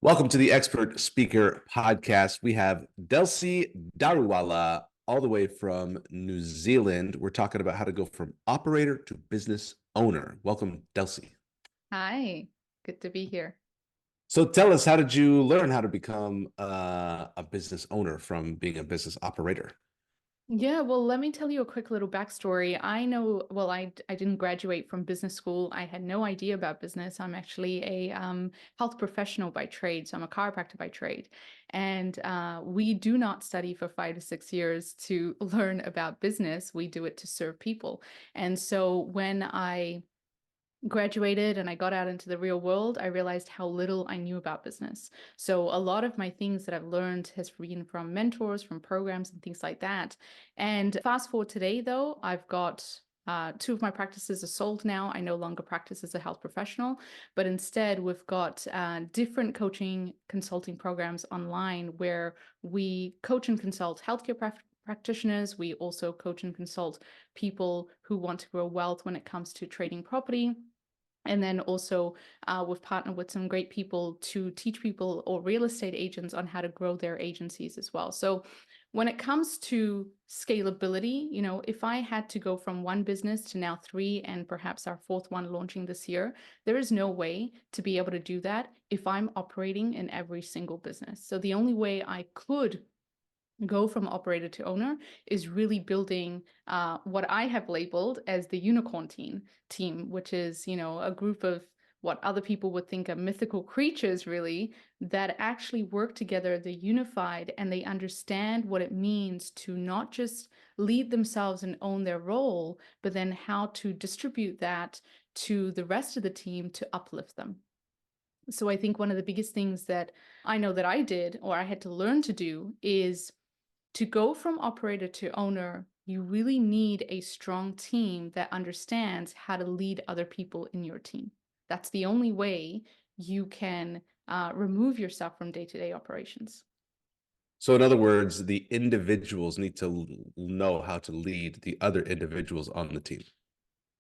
Welcome to the Expert Speaker Podcast. We have Delsey Daruwalla all the way from New Zealand. We're talking about how to go from operator to business owner. Welcome, Delsey. Hi, good to be here. So tell us, how did you learn how to become a business owner from being a business operator? Yeah, well, let me tell you a quick little backstory. I didn't graduate from business school. I had no idea about business. I'm actually a health professional by trade, so I'm a chiropractor by trade. And we do not study for 5 to 6 years to learn about business. We do it to serve people. And so when I graduated and I got out into the real world, I realized how little I knew about business. So a lot of my things that I've learned has been from mentors, from programs and things like that. And fast forward today, though, I've got two of my practices are sold now. I no longer practice as a health professional, but instead we've got different coaching consulting programs online where we coach and consult healthcare practitioners. We also coach and consult people who want to grow wealth when it comes to trading property. And then also we've partnered with some great people to teach people or real estate agents on how to grow their agencies as well. So when it comes to scalability, if I had to go from one business to now three and perhaps our fourth one launching this year, there is no way to be able to do that if I'm operating in every single business. So the only way I could go from operator to owner is really building what I have labeled as the unicorn team, which is, a group of what other people would think are mythical creatures, really, that actually work together, they're unified, and they understand what it means to not just lead themselves and own their role, but then how to distribute that to the rest of the team to uplift them. So I think one of the biggest things that I know that I did, or I had to learn to do, is to go from operator to owner. You really need a strong team that understands how to lead other people in your team. That's the only way you can remove yourself from day-to-day operations. So in other words, the individuals need to know how to lead the other individuals on the team.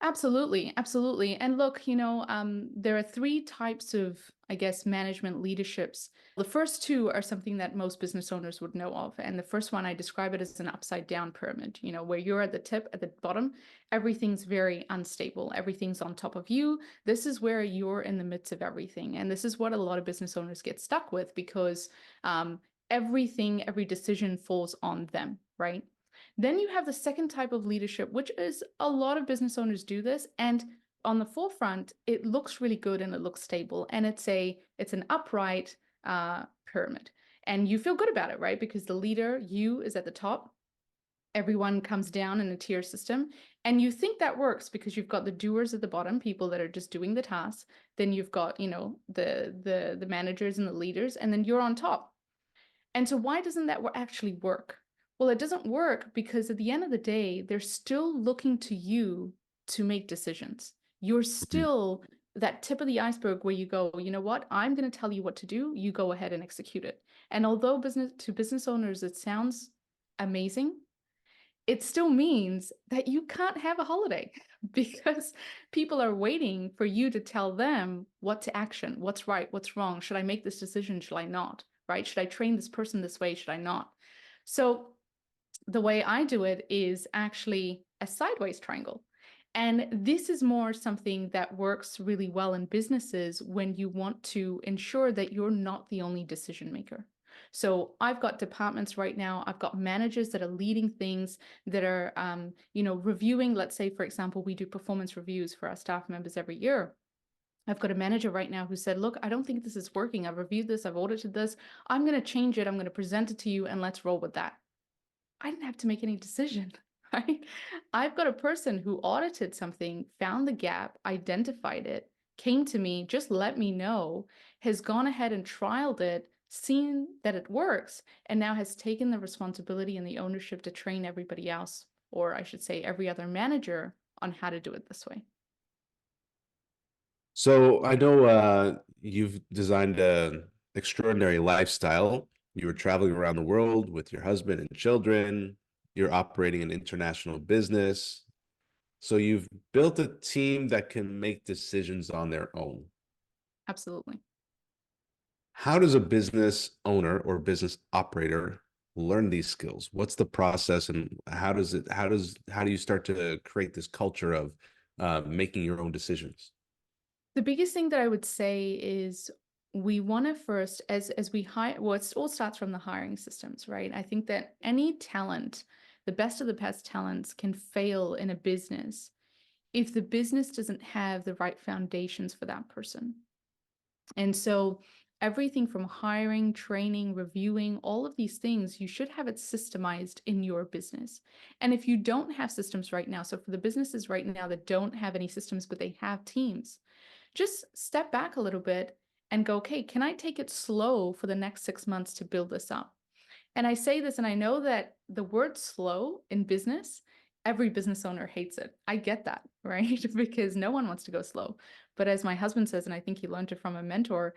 Absolutely, absolutely. And look, there are three types of, I guess, management leaderships. The first two are something that most business owners would know of. And the first one, I describe it as an upside down pyramid, where you're at the tip, at the bottom, everything's very unstable. Everything's on top of you. This is where you're in the midst of everything. And this is what a lot of business owners get stuck with because every decision falls on them, right? Then you have the second type of leadership, which is a lot of business owners do this. And on the forefront, it looks really good and it looks stable. And it's an upright pyramid. And you feel good about it, right? Because the leader, you, is at the top. Everyone comes down in a tier system. And you think that works because you've got the doers at the bottom, people that are just doing the tasks. Then you've got, the managers and the leaders, and then you're on top. And so why doesn't that actually work? Well, it doesn't work because at the end of the day, they're still looking to you to make decisions. You're still that tip of the iceberg where you go, you know what? I'm going to tell you what to do. You go ahead and execute it. And although business owners, it sounds amazing, it still means that you can't have a holiday because people are waiting for you to tell them what to action, what's right, what's wrong. Should I make this decision? Should I not? Right? Should I train this person this way? Should I not? So the way I do it is actually a sideways triangle. And this is more something that works really well in businesses when you want to ensure that you're not the only decision maker. So I've got departments right now. I've got managers that are leading things that are, reviewing. Let's say, for example, we do performance reviews for our staff members every year. I've got a manager right now who said, look, I don't think this is working. I've reviewed this. I've audited this. I'm going to change it. I'm going to present it to you and let's roll with that. I didn't have to make any decision, right? I've got a person who audited something, found the gap, identified it, came to me, just let me know, has gone ahead and trialed it, seen that it works, and now has taken the responsibility and the ownership to train everybody else, or I should say every other manager, on how to do it this way. So I know you've designed an extraordinary lifestyle. You were traveling around the world with your husband and children. You're operating an international business. So you've built a team that can make decisions on their own. Absolutely. How does a business owner or business operator learn these skills? What's the process, and how do you start to create this culture of making your own decisions? The biggest thing that I would say is we want to first, as we hire, well, it all starts from the hiring systems, right? I think that any talent, the best of the best talents, can fail in a business if the business doesn't have the right foundations for that person. And so everything from hiring, training, reviewing, all of these things, you should have it systemized in your business. And if you don't have systems right now, so for the businesses right now that don't have any systems, but they have teams, just step back a little bit and go, okay, can I take it slow for the next 6 months to build this up? And I say this, and I know that the word slow in business, every business owner hates it. I get that, right? Because no one wants to go slow. But as my husband says, and I think he learned it from a mentor,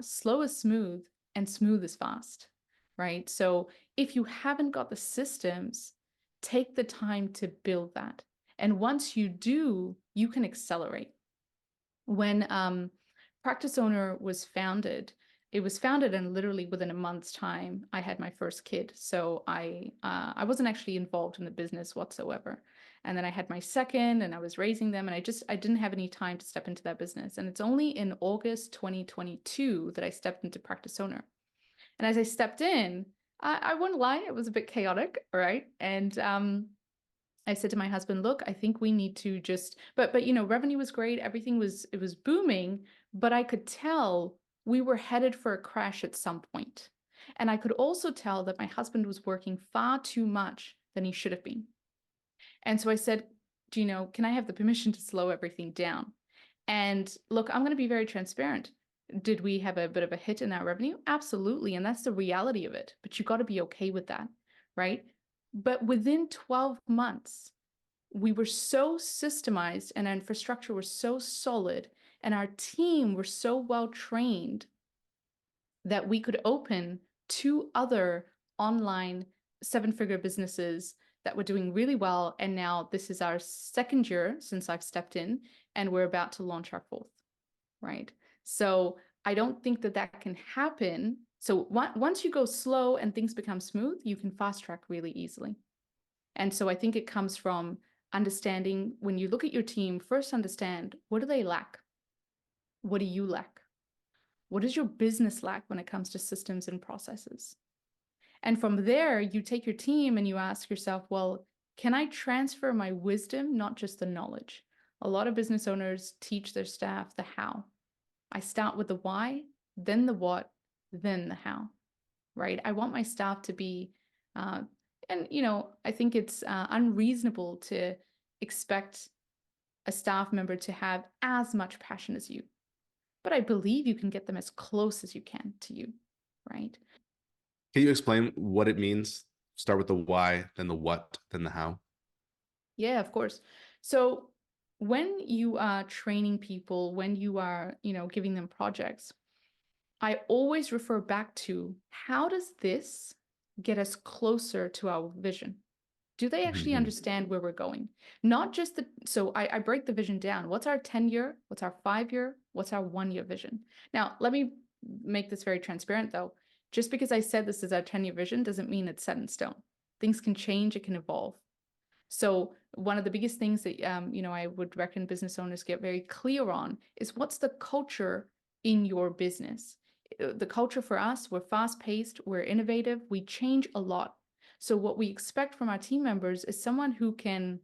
slow is smooth and smooth is fast, right? So if you haven't got the systems, take the time to build that. And once you do, you can accelerate. When PracticeOwner was founded, it was founded, and literally within a month's time, I had my first kid. So I wasn't actually involved in the business whatsoever. And then I had my second, and I was raising them, and I didn't have any time to step into that business. And it's only in August 2022 that I stepped into PracticeOwner. And as I stepped in, I won't lie, it was a bit chaotic, right? And I said to my husband, look, I think we need to just, but you know, revenue was great. Everything it was booming, but I could tell we were headed for a crash at some point. And I could also tell that my husband was working far too much than he should have been. And so I said, do you know, can I have the permission to slow everything down? And look, I'm going to be very transparent. Did we have a bit of a hit in our revenue? Absolutely. And that's the reality of it. But you got to be okay with that, right? But within 12 months, we were so systemized and our infrastructure was so solid and our team were so well trained that we could open two other online seven-figure businesses that were doing really well. And now this is our second year since I've stepped in, and we're about to launch our fourth, right? So I don't think that that can happen. So once you go slow and things become smooth, you can fast track really easily. And so I think it comes from understanding, when you look at your team, first understand, what do they lack? What do you lack? What does your business lack when it comes to systems and processes? And from there, you take your team and you ask yourself, well, can I transfer my wisdom, not just the knowledge? A lot of business owners teach their staff the how. I start with the why, then the what, then the how, right? I want my staff to be, and you know, I think it's unreasonable to expect a staff member to have as much passion as you, but I believe you can get them as close as you can to you, right? Can you explain what it means? Start with the why, then the what, then the how. Yeah, of course. So when you are training people, when you are, you know, giving them projects, I always refer back to, how does this get us closer to our vision? Do they actually Mhm. understand where we're going? Not just so I break the vision down. What's our 10-year? What's our 5-year? What's our 1-year vision? Now, let me make this very transparent though. Just because I said this is our 10-year vision doesn't mean it's set in stone. Things can change, it can evolve. So one of the biggest things that you know, I would recommend business owners get very clear on is, what's the culture in your business? The culture for us, we're fast paced, we're innovative, we change a lot. So what we expect from our team members is someone who can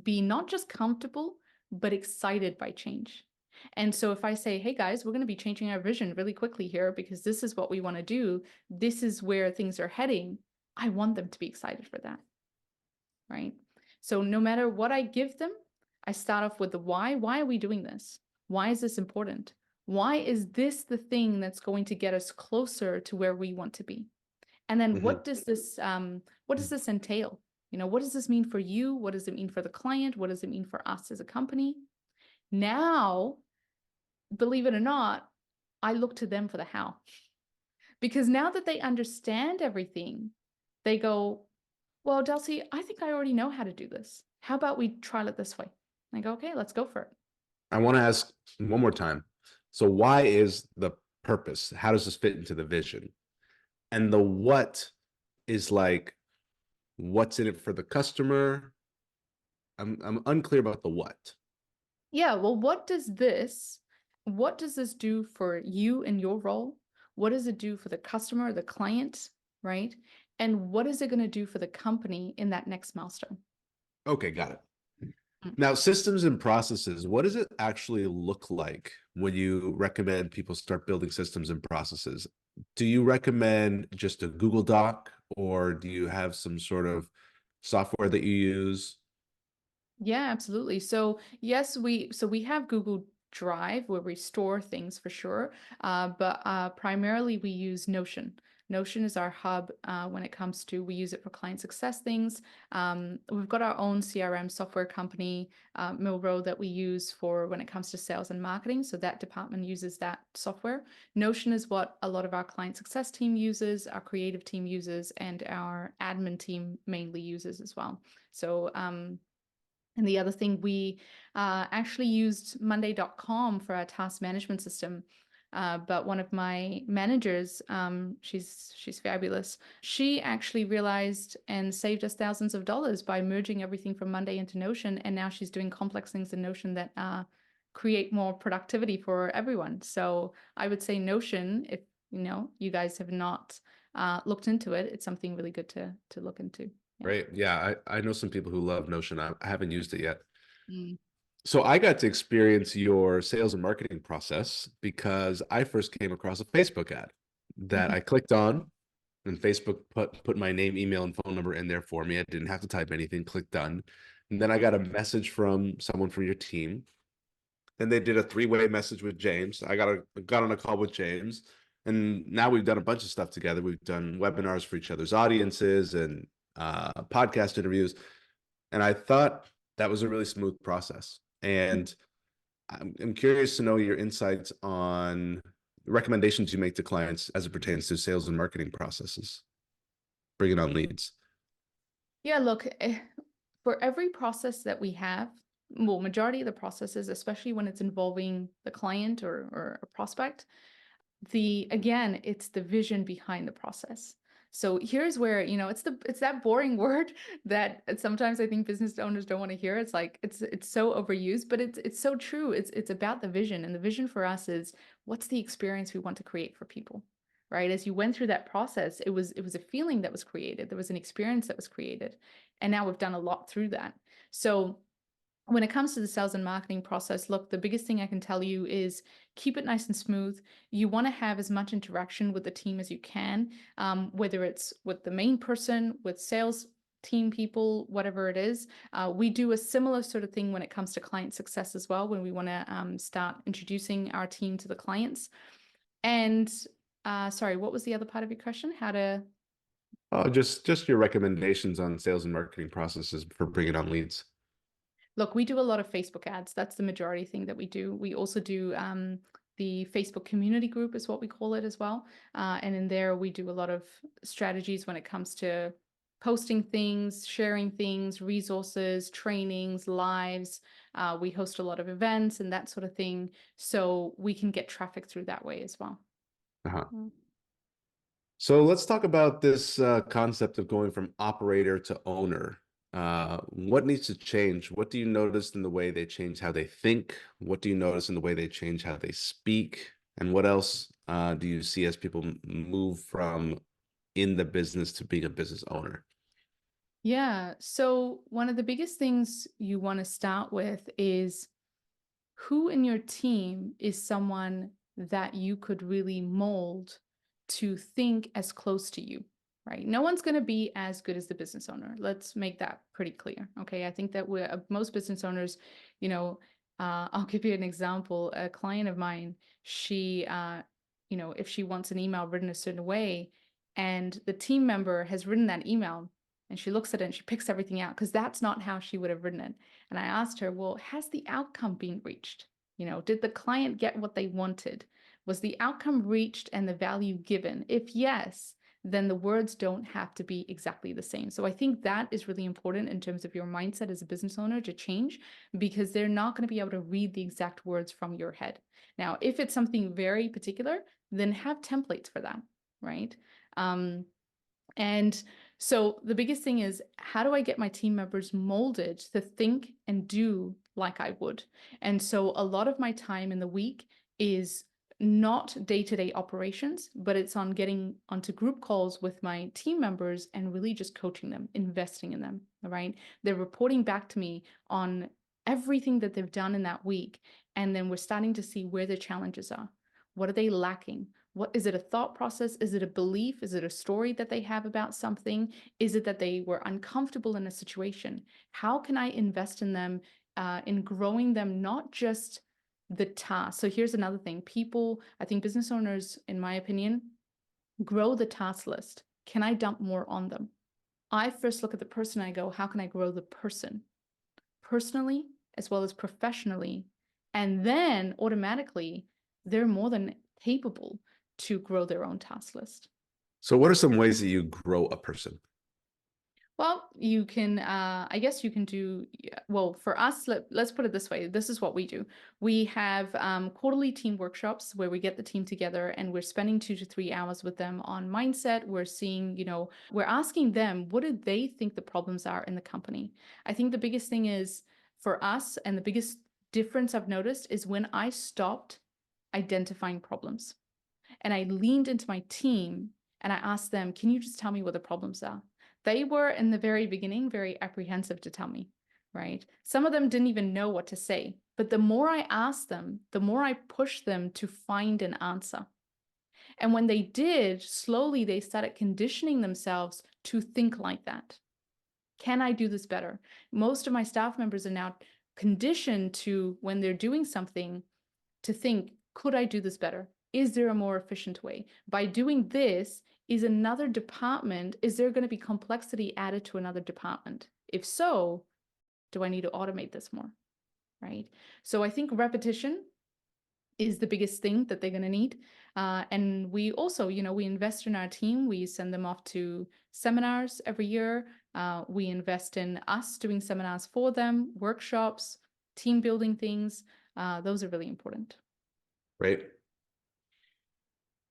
be not just comfortable, but excited by change. And so if I say, hey guys, we're going to be changing our vision really quickly here because this is what we want to do, this is where things are heading, I want them to be excited for that, right? So no matter what I give them, I start off with the why. Why are we doing this? Why is this important? Why is this the thing that's going to get us closer to where we want to be? And then Mhm. what does this entail? You know, what does this mean for you? What does it mean for the client? What does it mean for us as a company? Now, believe it or not, I look to them for the how. Because now that they understand everything, they go, well, Delsey, I think I already know how to do this. How about we trial it this way? And I go, okay, let's go for it. I want to ask one more time. So why is the purpose. How does this fit into the vision? And the what is like, what's in it for the customer? I'm unclear about the what. Yeah, well, what does this do for you in your role? What does it do for the customer, the client, right? And what is it going to do for the company in that next milestone? Okay, got it. Mm. Now, systems and processes, what does it actually look like when you recommend people start building systems and processes? Do you recommend just a Google Doc, or do you have some sort of software that you use? Yeah, absolutely. So yes, we have Google Drive where we store things for sure, but primarily we use Notion. Notion is our hub when it comes to we use it for client success things. We've got our own CRM software company, Milro, that we use for when it comes to sales and marketing. So that department uses that software. Notion is what a lot of our client success team uses, our creative team uses, and our admin team mainly uses as well. So and the other thing, we actually used Monday.com for our task management system. But one of my managers, she's fabulous. She actually realized and saved us thousands of dollars by merging everything from Monday into Notion, and now she's doing complex things in Notion that create more productivity for everyone. So I would say Notion, if you guys have not looked into it, it's something really good to look into. Yeah. Right. Yeah, I know some people who love Notion. I haven't used it yet. Mm. So I got to experience your sales and marketing process because I first came across a Facebook ad that Mhm. I clicked on, and Facebook put my name, email, and phone number in there for me. I didn't have to type anything, click done. And then I got a message from someone from your team. Then they did a three-way message with James. I got on a call with James. And now we've done a bunch of stuff together. We've done webinars for each other's audiences and podcast interviews. And I thought that was a really smooth process. And I'm curious to know your insights on recommendations you make to clients as it pertains to sales and marketing processes, bringing on leads. Yeah, look, for every process that we have, well, majority of the processes, especially when it's involving the client or a prospect, again, it's the vision behind the process. So here's where, it's that boring word that sometimes I think business owners don't want to hear. It's like it's so overused, but it's so true. It's about the vision. And the vision for us is what's the experience we want to create for people. Right? As you went through that process, it was a feeling that was created. There was an experience that was created. And now we've done a lot through that. So when it comes to the sales and marketing process, look, the biggest thing I can tell you is keep it nice and smooth. You want to have as much interaction with the team as you can, whether it's with the main person, with sales team people, whatever it is. We do a similar sort of thing when it comes to client success as well, when we want to start introducing our team to the clients. And sorry, what was the other part of your question? How to Oh, just your recommendations on sales and marketing processes for bringing on leads. Look, we do a lot of Facebook ads. That's the majority thing that we do. We also do the Facebook community group is what we call it as well. And in there, we do a lot of strategies when it comes to posting things, sharing things, resources, trainings, lives. We host a lot of events and that sort of thing. So we can get traffic through that way as well. Uh-huh. Mm. So let's talk about this concept of going from operator to owner. What needs to change? What do you notice in the way they change how they think? What do you notice in the way they change how they speak? And what else do you see as people move from in the business to being a business owner? Yeah. So one of the biggest things you want to start with is who in your team is someone that you could really mold to think as close to you, right? No one's going to be as good as the business owner. Let's make that pretty clear. Okay. I think that most business owners, I'll give you an example. A client of mine, she, if she wants an email written a certain way and the team member has written that email and she looks at it and she picks everything out because that's not how she would have written it. And I asked her, well, has the outcome been reached? Did the client get what they wanted? Was the outcome reached and the value given? If yes, then the words don't have to be exactly the same. So I think that is really important in terms of your mindset as a business owner to change, because they're not going to be able to read the exact words from your head. Now, if it's something very particular, then have templates for that, right? And so the biggest thing is, how do I get my team members molded to think and do like I would? And so a lot of my time in the week is not day-to-day operations, but it's on getting onto group calls with my team members and really just coaching them, investing in them, all right? They're reporting back to me on everything that they've done in that week. And then we're starting to see where the challenges are. What are they lacking? What is it, a thought process? Is it a belief? Is it a story that they have about something? Is it that they were uncomfortable in a situation? How can I invest in them, in growing them, not just the task? So here's another thing. People, I think business owners, in my opinion, grow the task list. Can I dump more on them? I first look at the person and I go, how can I grow the person personally as well as professionally? And then automatically, they're more than capable to grow their own task list. So what are some ways that you grow a person? Well, you can, I guess you can do, well, for us, let's put it this way. This is what we do. We have quarterly team workshops where we get the team together and we're spending 2 to 3 hours with them on mindset. We're seeing, we're asking them, what do they think the problems are in the company? I think the biggest thing is for us, and the biggest difference I've noticed is when I stopped identifying problems and I leaned into my team and I asked them, can you just tell me what the problems are? They were in the very beginning very apprehensive to tell me, right? Some of them didn't even know what to say. But the more I asked them, the more I pushed them to find an answer. And when they did, slowly they started conditioning themselves to think like that. Can I do this better? Most of my staff members are now conditioned to, when they're doing something, to think, could I do this better? Is there a more efficient way? By doing this, is another department, is there going to be complexity added to another department? If so, do I need to automate this more, right? So I think repetition is the biggest thing that they're going to need. And we also, we invest in our team. We send them off to seminars every year. We invest in us doing seminars for them, workshops, team building things. Those are really important. Right.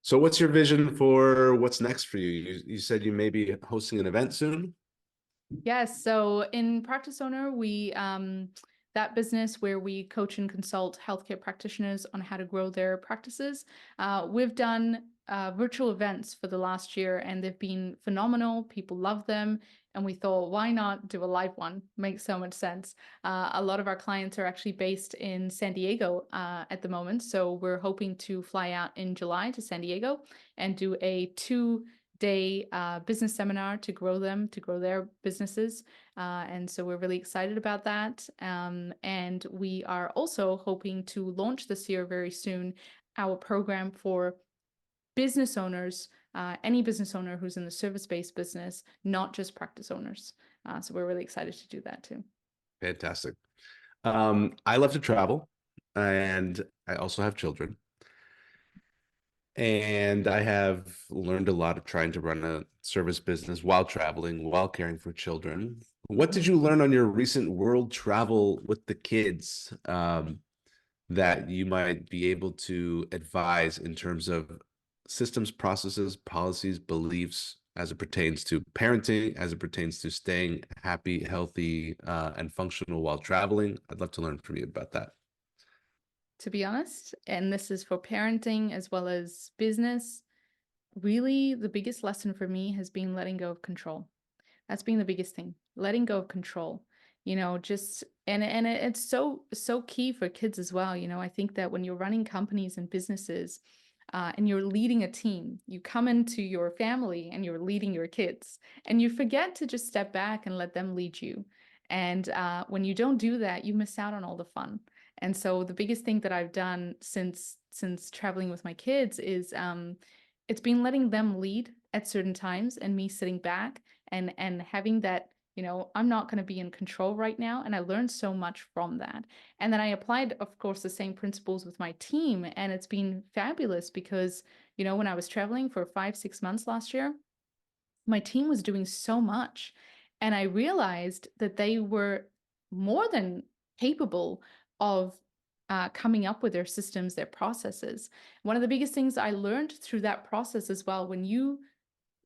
So what's your vision for what's next for you? You said you may be hosting an event soon. Yes. So in Practice Owner, we that business where we coach and consult healthcare practitioners on how to grow their practices. We've done virtual events for the last year, and they've been phenomenal. People love them. And we thought, why not do a live one? Makes so much sense. A lot of our clients are actually based in San Diego at the moment. So we're hoping to fly out in July to San Diego and do a 2-day business seminar to grow their businesses. And so we're really excited about that. And we are also hoping to launch this year very soon our program for business owners, any business owner who's in the service-based business, not just practice owners. So we're really excited to do that too. Fantastic. I love to travel, and I also have children. And I have learned a lot of trying to run a service business while traveling, while caring for children. What did you learn on your recent world travel with the kids, that you might be able to advise in terms of systems, processes, policies, beliefs as it pertains to parenting, as it pertains to staying happy, healthy, and functional while traveling? I'd love to learn from you about that. To be honest, and this is for parenting as well as business, really the biggest lesson for me has been letting go of control. That's been the biggest thing, letting go of control. Just and it's so key for kids as well. I think that when you're running companies and businesses, and you're leading a team, you come into your family and you're leading your kids, and you forget to just step back and let them lead you. And when you don't do that, you miss out on all the fun. And so the biggest thing that I've done since traveling with my kids is it's been letting them lead at certain times and me sitting back and having that, I'm not going to be in control right now. And I learned so much from that. And then I applied, of course, the same principles with my team. And it's been fabulous because, when I was traveling for 5, 6 months last year, my team was doing so much. And I realized that they were more than capable of coming up with their systems, their processes. One of the biggest things I learned through that process as well, when you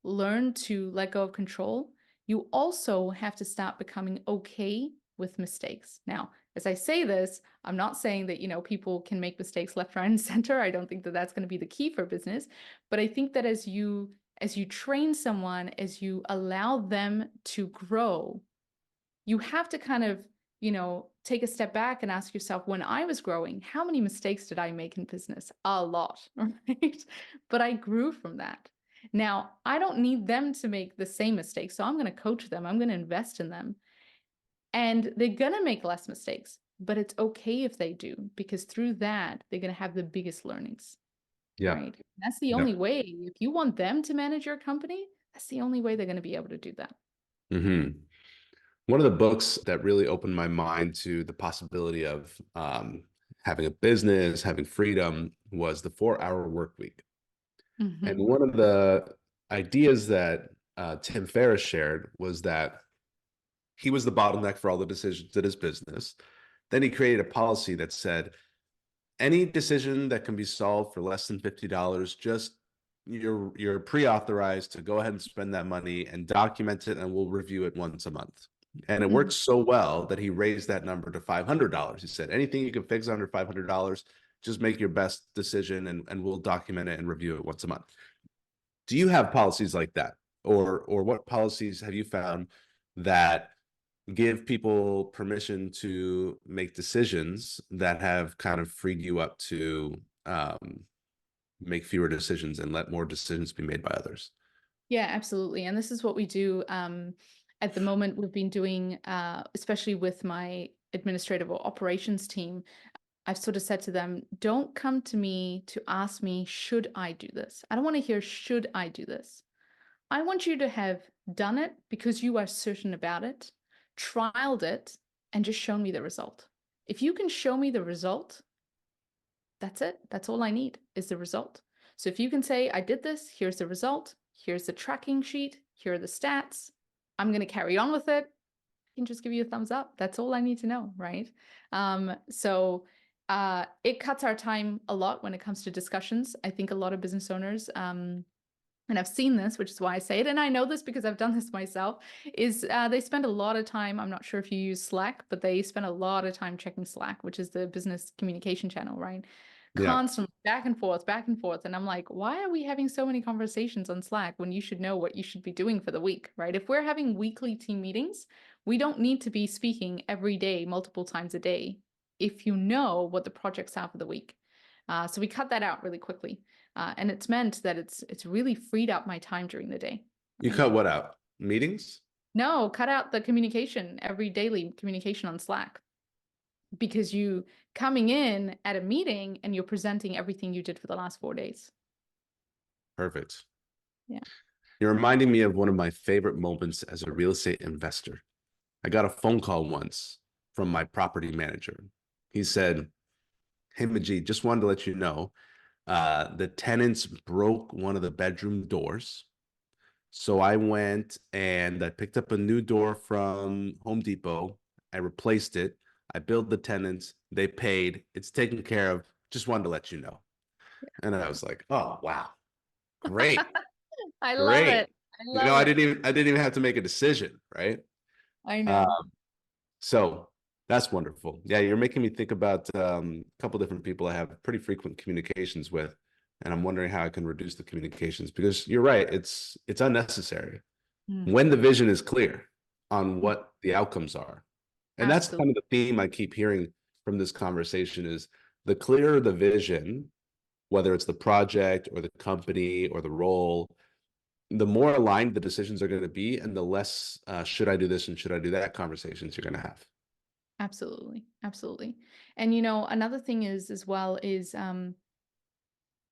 learn to let go of control, you also have to start becoming okay with mistakes. Now, as I say this, I'm not saying that, people can make mistakes left, right, and center. I don't think that that's going to be the key for business. But I think that as you train someone, as you allow them to grow, you have to kind of, take a step back and ask yourself, when I was growing, how many mistakes did I make in business? A lot, right? But I grew from that. Now, I don't need them to make the same mistakes. So I'm going to coach them. I'm going to invest in them. And they're going to make less mistakes, but it's okay if they do, because through that, they're going to have the biggest learnings, Yeah. right? That's the Yeah. only way. If you want them to manage your company, that's the only way they're going to be able to do that. Hmm. One of the books that really opened my mind to the possibility of having a business, having freedom, was the 4 Hour Work Week. And Hmm. one of the ideas that Tim Ferriss shared was that he was the bottleneck for all the decisions in his business. Then he created a policy that said any decision that can be solved for less than $50, just you're pre-authorized to go ahead and spend that money and document it, and we'll review it once a month. And it worked so well that he raised that number to $500. He said, anything you can fix under $500, just make your best decision, and we'll document it and review it once a month. Do you have policies like that? Or what policies have you found that give people permission to make decisions that have kind of freed you up to make fewer decisions and let more decisions be made by others? Yeah, absolutely. And this is what we do. At the moment, we've been doing, especially with my administrative or operations team, I've sort of said to them, don't come to me to ask me, should I do this? I don't want to hear, should I do this? I want you to have done it because you are certain about it, trialed it, and just shown me the result. If you can show me the result, that's it. That's all I need is the result. So if you can say, I did this, here's the result, here's the tracking sheet, here are the stats, I'm going to carry on with it, I can just give you a thumbs up. That's all I need to know, right? So it cuts our time a lot when it comes to discussions. I think a lot of business owners, and I've seen this, which is why I say it, and I know this because I've done this myself, is they spend a lot of time, I'm not sure if you use Slack, but they spend a lot of time checking Slack, which is the business communication channel, right? Yeah. Constantly back and forth, back and forth. And I'm like, why are we having so many conversations on Slack when you should know what you should be doing for the week, right? If we're having weekly team meetings, we don't need to be speaking every day, multiple times a day, if you know what the projects are for the week. So we cut that out really quickly. And it's meant that it's really freed up my time during the day, You right? cut what out? Meetings? No, cut out the communication, every daily communication on Slack, because you coming in at a meeting and you're presenting everything you did for the last 4 days. Perfect. Yeah. You're reminding me of one of my favorite moments as a real estate investor. I got a phone call once from my property manager. He said, hey, Majeed, just wanted to let you know the tenants broke one of the bedroom doors. So I went and I picked up a new door from Home Depot. I replaced it. I billed the tenants. They paid. It's taken care of. Just wanted to let you know. And I was like, oh, wow. Great. I love Great. it. I love I it. didn't even have to make a decision, right? I Uh, know. so that's wonderful. Yeah, you're making me think about a couple different people I have pretty frequent communications with, and I'm wondering how I can reduce the communications because you're right, it's unnecessary Mm. when the vision is clear on what the outcomes are. And that's Absolutely. kind of the theme I keep hearing from this conversation is the clearer the vision, whether it's the project or the company or the role, the more aligned the decisions are going to be, and the less should I do this and should I do that conversations you're going to have. Absolutely. Absolutely. And another thing is as well is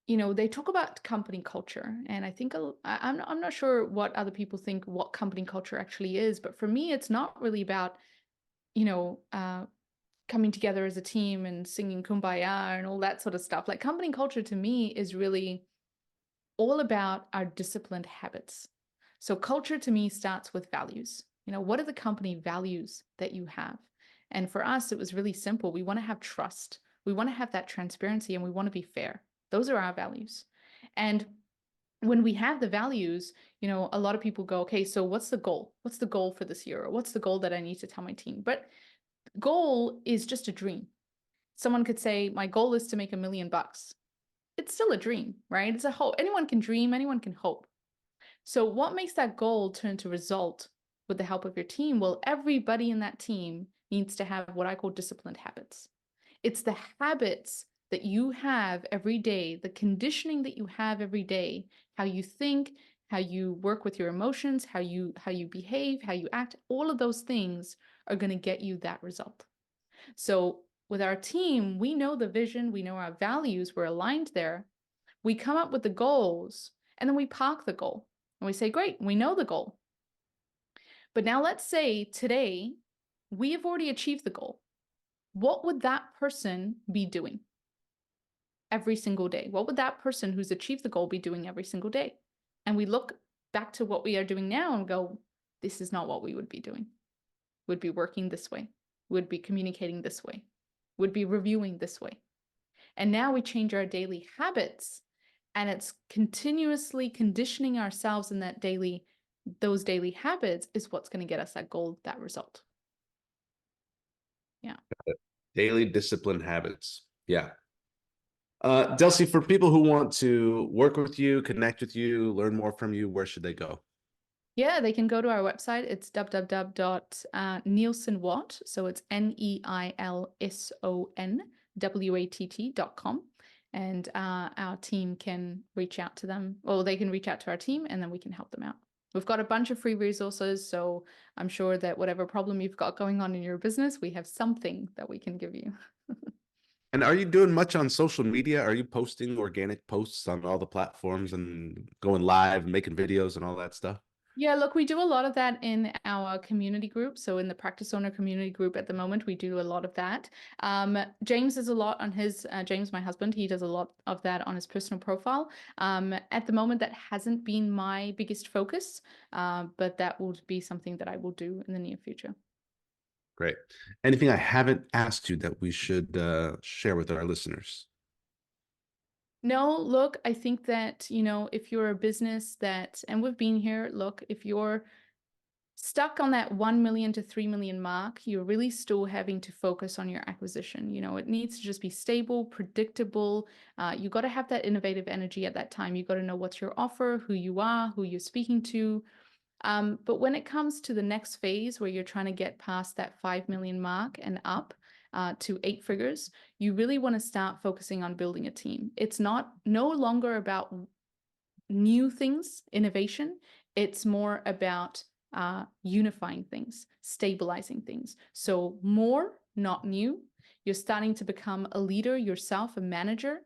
they talk about company culture, and I think I'm not sure what other people think what company culture actually is, but for me, it's not really about you know uh, coming together as a team and singing "Kumbaya" and all that sort of stuff. Like company culture to me is really all about our disciplined habits. So culture to me starts with values. What are the company values that you have? And for us, it was really simple. We want to have trust. We want to have that transparency, and we want to be fair. Those are our values. And when we have the values, a lot of people go, okay, so what's the goal? What's the goal for this year? Or what's the goal that I need to tell my team? But goal is just a dream. Someone could say, my goal is to make $1 million. It's still a dream, right? It's a hope. Anyone can dream, anyone can hope. So what makes that goal turn to result with the help of your team? Well, everybody in that team needs to have what I call disciplined habits. It's the habits that you have every day, the conditioning that you have every day, how you think, how you work with your emotions, how you behave, how you act, all of those things are going to get you that result. So with our team, we know the vision, we know our values, we're aligned there. We come up with the goals, and then we park the goal. And we say, great, we know the goal. But now let's say today we have already achieved the goal. What would that person be doing every single day? What would that person who's achieved the goal be doing every single day? And we look back to what we are doing now and go, this is not what we would be doing. Would be working this way, would be communicating this way, would be reviewing this way. And now we change our daily habits, and it's continuously conditioning ourselves in those daily habits is what's going to get us that goal, that result. Yeah. Daily discipline habits. Yeah. Delsey, for people who want to work with you, connect with you, learn more from you, where should they go? Yeah, they can go to our website. It's www.nielsenwatt. So it's NEILSONWATT.com. And our team can reach out to them, or they can reach out to our team, and then we can help them out. We've got a bunch of free resources, so I'm sure that whatever problem you've got going on in your business, we have something that we can give you. And are you doing much on social media? Are you posting organic posts on all the platforms and going live, making videos and all that stuff? Yeah, look, we do a lot of that in our community group. So in the Practice Owner community group at the moment, we do a lot of that. James does a lot on his, James, my husband, he does a lot of that on his personal profile. At the moment, that hasn't been my biggest focus, but that will be something that I will do in the near future. Great. Anything I haven't asked you that we should share with our listeners? No, look, I think that, if you're a business that, and we've been here, look, if you're stuck on that 1 million to 3 million mark, you're really still having to focus on your acquisition. It needs to just be stable, predictable. You got to have that innovative energy at that time. You got to know what's your offer, who you are, who you're speaking to. But when it comes to the next phase where you're trying to get past that 5 million mark and up to 8 figures, you really want to start focusing on building a team. It's no longer about new things, innovation. It's more about unifying things, stabilizing things. So more, not new. You're starting to become a leader yourself, a manager.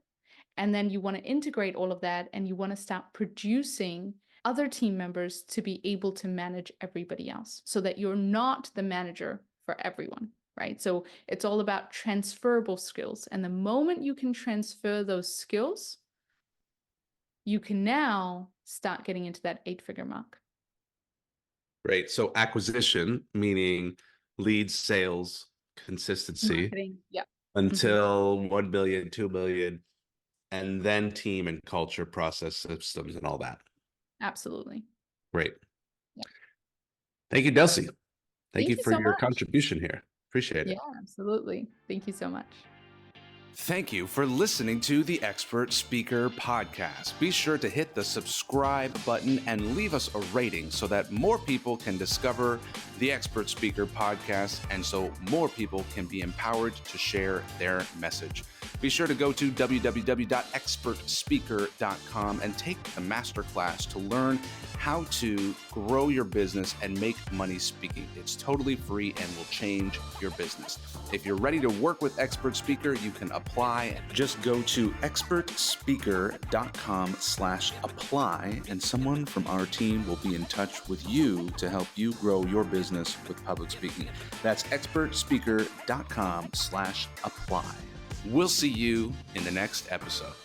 And then you want to integrate all of that, and you want to start producing other team members to be able to manage everybody else, so that you're not the manager for everyone, right? So it's all about transferable skills. And the moment you can transfer those skills, you can now start getting into that 8-figure mark. Great. So acquisition, meaning leads, sales, consistency. Marketing. Yeah. Until 1 billion, 2 billion, and then team and culture, process, systems, and all that. Absolutely. Great. Yeah. Thank you, Delsey. Thank you for so your much. contribution here. Appreciate it. Yeah, absolutely. Thank you so much. Thank you for listening to the Expert Speaker Podcast. Be sure to hit the subscribe button and leave us a rating so that more people can discover the Expert Speaker Podcast, and so more people can be empowered to share their message. Be sure to go to www.expertspeaker.com and take the masterclass to learn how to grow your business and make money speaking. It's totally free and will change your business. If you're ready to work with Expert Speaker, you can apply. Just go to expertspeaker.com/apply, and someone from our team will be in touch with you to help you grow your business with public speaking. That's expertspeaker.com/apply. We'll see you in the next episode.